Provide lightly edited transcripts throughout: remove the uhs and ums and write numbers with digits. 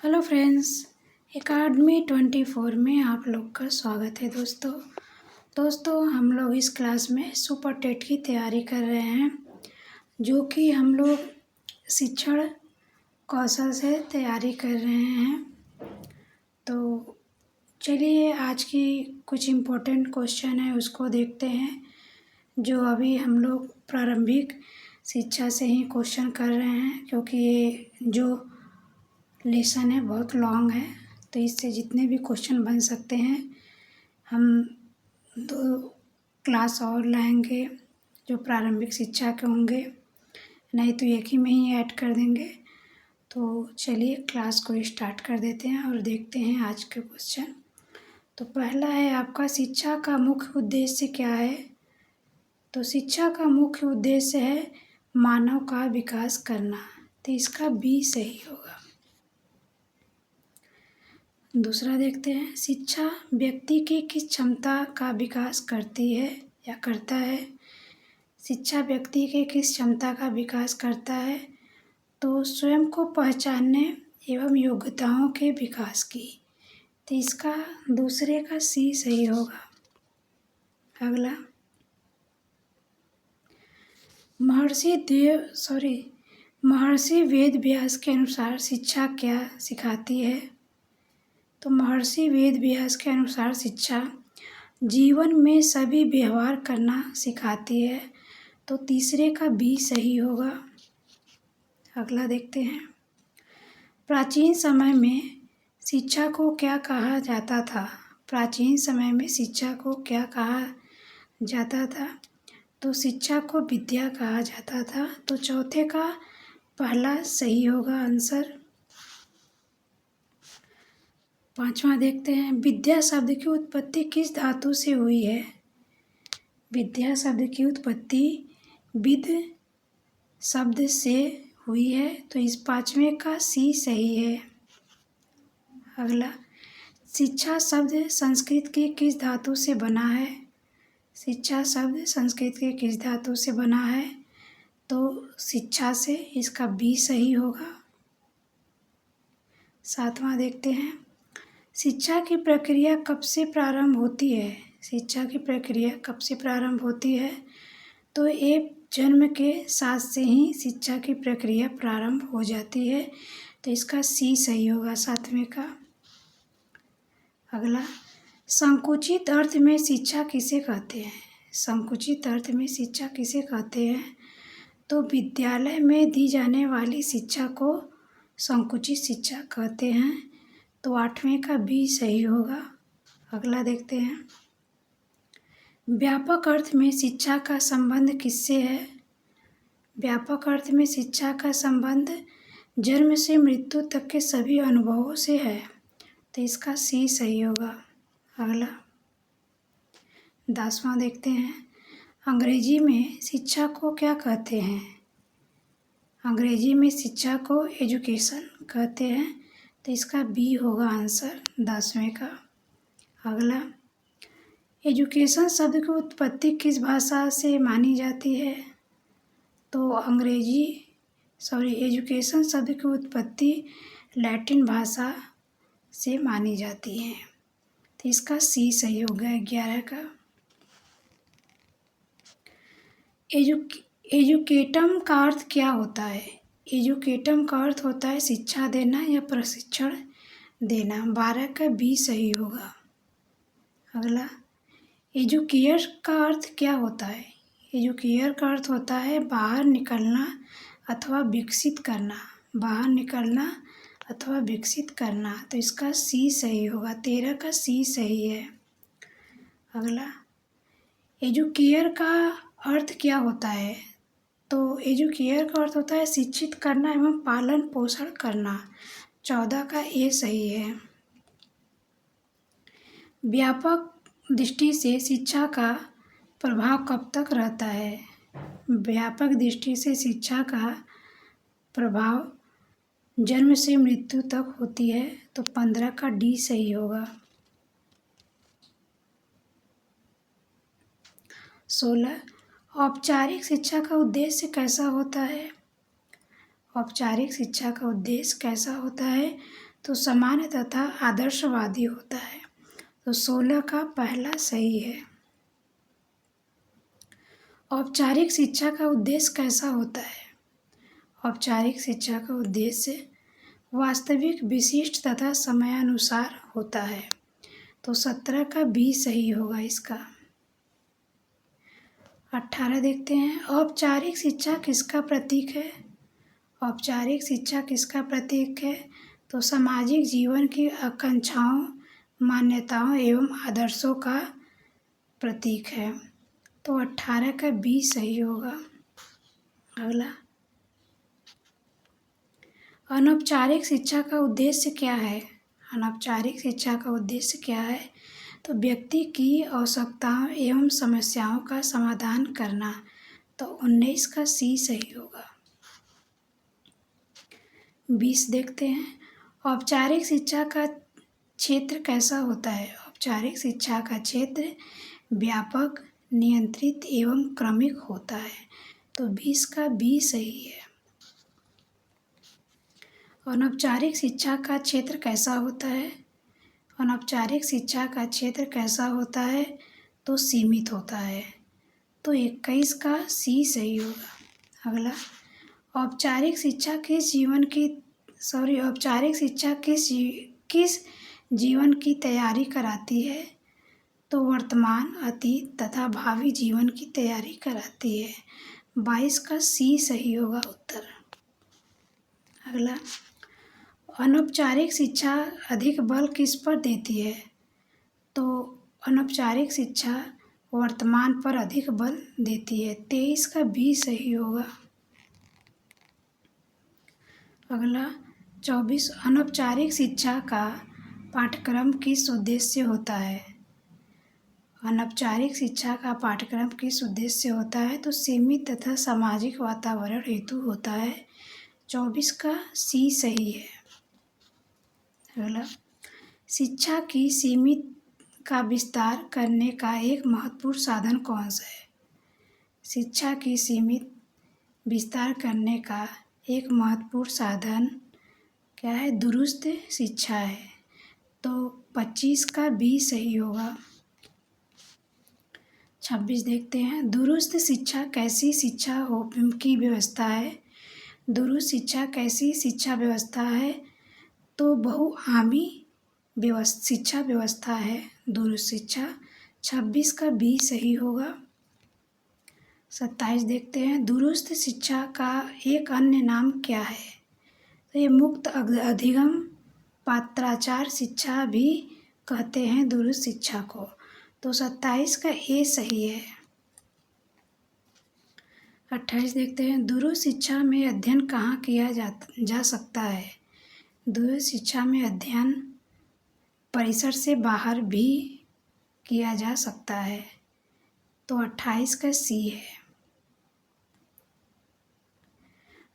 Hello friends, academy 24 में आप लोग का स्वागत है दोस्तों हम लोग इस क्लास में सुपर टेट की तैयारी कर रहे हैं, जो कि हम लोग शिक्षण कौशल से तैयारी कर रहे हैं। तो चलिए आज की कुछ इम्पोर्टेंट क्वेश्चन है उसको देखते हैं, जो अभी हम लोग प्रारंभिक शिक्षा से ही क्वेश्चन कर रहे हैं, क्योंकि ये जो लेसन है बहुत लॉन्ग है, तो इससे जितने भी क्वेश्चन बन सकते हैं हम 2 क्लास और लाएंगे जो प्रारंभिक शिक्षा के होंगे, नहीं तो एक ही में ही ऐड कर देंगे। तो चलिए क्लास को स्टार्ट कर देते हैं और देखते हैं आज के क्वेश्चन। तो पहला है आपका, शिक्षा का मुख्य उद्देश्य क्या है? तो शिक्षा का मुख्य उद्देश्य है मानव का विकास करना, तो इसका बी सही होगा। दूसरा देखते हैं, शिक्षा व्यक्ति की किस क्षमता का विकास करती है या करता है? शिक्षा व्यक्ति के किस क्षमता का विकास करता है? तो स्वयं को पहचानने एवं योग्यताओं के विकास की, तो इसका दूसरे का सी सही होगा। अगला, महर्षि वेद व्यास के अनुसार शिक्षा क्या सिखाती है? तो महर्षि वेद व्यास के अनुसार शिक्षा जीवन में सभी व्यवहार करना सिखाती है, तो तीसरे का बी सही होगा। अगला देखते हैं, प्राचीन समय में शिक्षा को क्या कहा जाता था? प्राचीन समय में शिक्षा को क्या कहा जाता था? तो शिक्षा को विद्या कहा जाता था, तो चौथे का पहला सही होगा आंसर। पांचवा देखते हैं, विद्या शब्द की उत्पत्ति किस धातु से हुई है? विद्या शब्द की उत्पत्ति विद शब्द से हुई है, तो इस पांचवें का सी सही है। अगला, शिक्षा शब्द संस्कृत के किस धातु से बना है? शिक्षा शब्द संस्कृत के किस धातु से बना है? तो शिक्षा से, इसका बी सही होगा। सातवां देखते हैं, शिक्षा की प्रक्रिया कब से प्रारंभ होती है? शिक्षा की प्रक्रिया कब से प्रारंभ होती है? तो एक जन्म के साथ से ही शिक्षा की प्रक्रिया प्रारंभ हो जाती है, तो इसका सी सही होगा सातवें का। अगला, संकुचित अर्थ में शिक्षा किसे कहते हैं? संकुचित अर्थ में शिक्षा किसे कहते हैं? तो विद्यालय में दी जाने वाली शिक्षा को संकुचित शिक्षा कहते हैं, तो आठवें का बी सही होगा। अगला देखते हैं, व्यापक अर्थ में शिक्षा का संबंध किससे है? व्यापक अर्थ में शिक्षा का संबंध जन्म से मृत्यु तक के सभी अनुभवों से है, तो इसका सी सही होगा। अगला 10वां देखते हैं, अंग्रेजी में शिक्षा को क्या कहते हैं? अंग्रेजी में शिक्षा को एजुकेशन कहते हैं, तो इसका बी होगा आंसर 10वें का। अगला, एजुकेशन शब्द की उत्पत्ति किस भाषा से मानी जाती है? तो एजुकेशन शब्द की उत्पत्ति लैटिन भाषा से मानी जाती है, तो इसका सी सही होगा 11 का। एजुकेटम का अर्थ क्या होता है? एजुकेटम का अर्थ होता है शिक्षा देना या प्रशिक्षण देना, 12 का बी सही होगा। अगला, एजुकेयर का अर्थ क्या होता है? एजुकेयर का अर्थ होता है बाहर निकलना अथवा विकसित करना, बाहर निकलना अथवा विकसित करना, तो इसका सी सही होगा, 13 का सी सही है। अगला, एजुकेयर का अर्थ क्या होता है? तो एजुकेयर का अर्थ होता है शिक्षित करना एवं पालन पोषण करना, 14 का ए सही है। व्यापक दृष्टि से शिक्षा का प्रभाव कब तक रहता है? व्यापक दृष्टि से शिक्षा का प्रभाव जन्म से मृत्यु तक होती है, तो 15 का डी सही होगा। 16, औपचारिक शिक्षा का उद्देश्य कैसा होता है? औपचारिक शिक्षा का उद्देश्य कैसा होता है? तो सामान्य तथा आदर्शवादी होता है। तो 16 का पहला सही है। औपचारिक शिक्षा का उद्देश्य कैसा होता है? औपचारिक शिक्षा का उद्देश्य वास्तविक, विशिष्ट तथा समयानुसार होता है। तो 17 का बी सही होगा इसका। 18 देखते हैं, औपचारिक शिक्षा किसका प्रतीक है? औपचारिक शिक्षा किसका प्रतीक है? तो सामाजिक जीवन की आकांक्षाओं, मान्यताओं एवं आदर्शों का प्रतीक है। तो 18 का बी सही होगा। अगला, अनौपचारिक शिक्षा का उद्देश्य क्या है? अनौपचारिक शिक्षा का उद्देश्य क्या है? तो व्यक्ति की आवश्यकताओं एवं समस्याओं का समाधान करना। तो 19 का सी सही होगा। 20 देखते हैं, औपचारिक शिक्षा का क्षेत्र कैसा होता है? औपचारिक शिक्षा का क्षेत्र व्यापक, नियंत्रित एवं क्रमिक होता है। तो 20 का बी सही है। अनौपचारिक शिक्षा का क्षेत्र कैसा होता है? अनौपचारिक शिक्षा का क्षेत्र कैसा होता है? तो सीमित होता है। तो 21 का सी सही होगा। अगला, औपचारिक शिक्षा औपचारिक शिक्षा किस जीवन की तैयारी कराती है? तो वर्तमान, अतीत तथा भावी जीवन की तैयारी कराती है। 22 का सी सही होगा उत्तर। अगला, अनौपचारिक शिक्षा अधिक बल किस पर देती है? तो अनौपचारिक शिक्षा वर्तमान पर अधिक बल देती है। 23 का बी सही होगा। अगला, 24, अनौपचारिक शिक्षा का पाठ्यक्रम किस उद्देश्य से होता है? अनौपचारिक शिक्षा का पाठ्यक्रम किस उद्देश्य से होता है? तो सीमित तथा सामाजिक वातावरण हेतु होता है। 24 का सी सही है। अगला, शिक्षा की सीमित का विस्तार करने का एक महत्वपूर्ण साधन कौन सा है? शिक्षा की सीमित विस्तार करने का एक महत्वपूर्ण साधन क्या है? दुरुस्त शिक्षा है। तो 25 का बी सही होगा। 26 देखते हैं, दुरुस्त शिक्षा कैसी शिक्षा की व्यवस्था है? दुरुस्त शिक्षा कैसी शिक्षा व्यवस्था है? तो बहुआमी शिक्षा व्यवस्था है दुरुस्त शिक्षा। 26 का बी सही होगा। 27 देखते हैं, दुरुस्त शिक्षा का एक अन्य नाम क्या है? तो ये मुक्त अधिगम पात्राचार शिक्षा भी कहते हैं दुरुस्त शिक्षा को। तो 27 का ए सही है। 28 देखते हैं, दुरुस्त शिक्षा में अध्ययन कहाँ किया जा सकता है? दुरुस्त शिक्षा में अध्ययन परिसर से बाहर भी किया जा सकता है। तो 28 का सी है।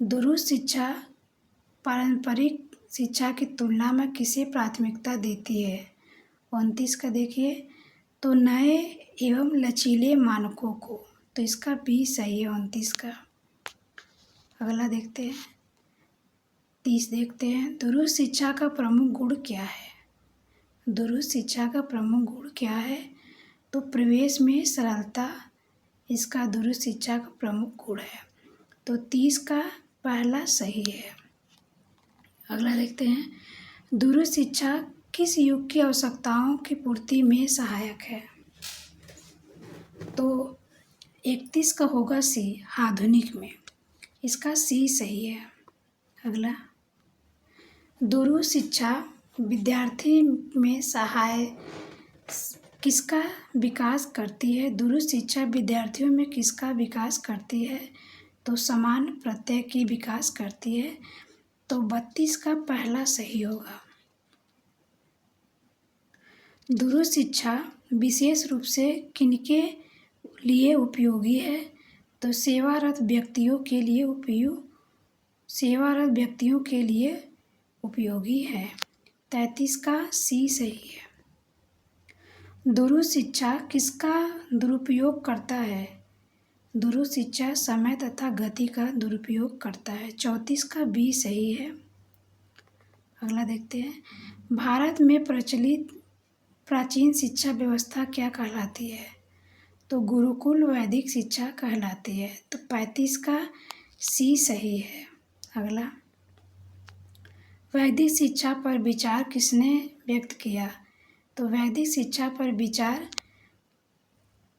दुरुस्त शिक्षा पारंपरिक शिक्षा की तुलना में किसे प्राथमिकता देती है? 29 का देखिए, तो नए एवं लचीले मानकों को। तो इसका बी सही है 29 का। अगला देखते हैं, 30 देखते हैं, दुरुस्त शिक्षा का प्रमुख गुण क्या है? दुरुस्त शिक्षा का प्रमुख गुण क्या है? तो प्रवेश में सरलता इसका दुरुस्त शिक्षा का प्रमुख गुण है। तो 30 का पहला सही है। अगला देखते हैं, दुरुस्त शिक्षा किस युग की आवश्यकताओं की पूर्ति में सहायक है? तो 31 का होगा सी, आधुनिक में। इसका सी सही है। अगला, दुरुस्त शिक्षा विद्यार्थी में किसका विकास करती है? दुरुस्त शिक्षा विद्यार्थियों में किसका विकास करती है? तो समान प्रत्यय की विकास करती है। तो 32 का पहला सही होगा। दुरुस्त शिक्षा विशेष रूप से किनके लिए उपयोगी है? तो सेवारत व्यक्तियों के लिए उपयोगी है। 33 का सी सही है। दुरुस्त शिक्षा किसका दुरुपयोग करता है? दुरुस्त शिक्षा समय तथा गति का दुरुपयोग करता है। 34 का बी सही है। अगला देखते हैं। भारत में प्रचलित प्राचीन शिक्षा व्यवस्था क्या कहलाती है? तो गुरुकुल वैदिक शिक्षा कहलाती है। तो 35 का सी सही है। अगला, वैदिक शिक्षा पर विचार किसने व्यक्त किया? तो वैदिक शिक्षा पर विचार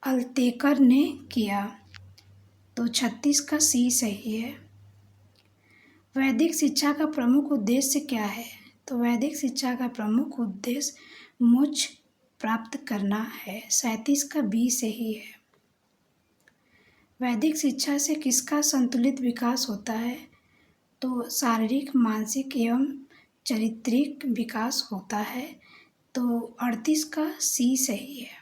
अल्तेकर ने किया। तो 36 का सी सही है। वैदिक शिक्षा का प्रमुख उद्देश्य क्या है? तो वैदिक शिक्षा का प्रमुख उद्देश्य मोक्ष प्राप्त करना है। 37 का बी सही है। वैदिक शिक्षा से किसका संतुलित विकास होता है? तो शारीरिक, मानसिक एवं चारित्रिक विकास होता है। तो 38 का सी सही है।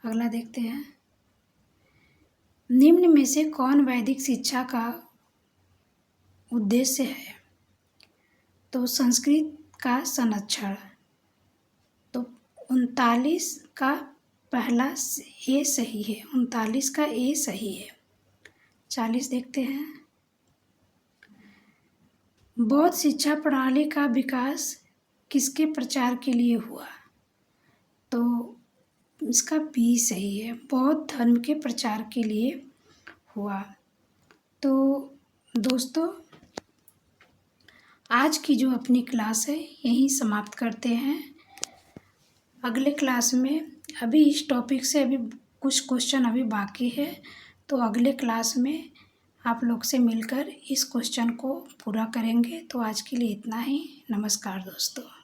अगला देखते हैं। निम्न में से कौन वैदिक शिक्षा का उद्देश्य है? तो संस्कृत का संरक्षण। तो 39 का पहला ए सही है। 39 का ए सही है। 40 देखते हैं। बौद्ध शिक्षा प्रणाली का विकास किसके प्रचार के लिए हुआ? तो इसका बी सही है। बौद्ध धर्म के प्रचार के लिए हुआ। तो दोस्तों, आज की जो अपनी क्लास है यहीं समाप्त करते हैं। अगले क्लास में अभी इस टॉपिक से अभी कुछ क्वेश्चन अभी बाकी है, तो अगले क्लास में आप लोग से मिलकर इस क्वेश्चन को पूरा करेंगे। तो आज के लिए इतना ही। नमस्कार दोस्तों।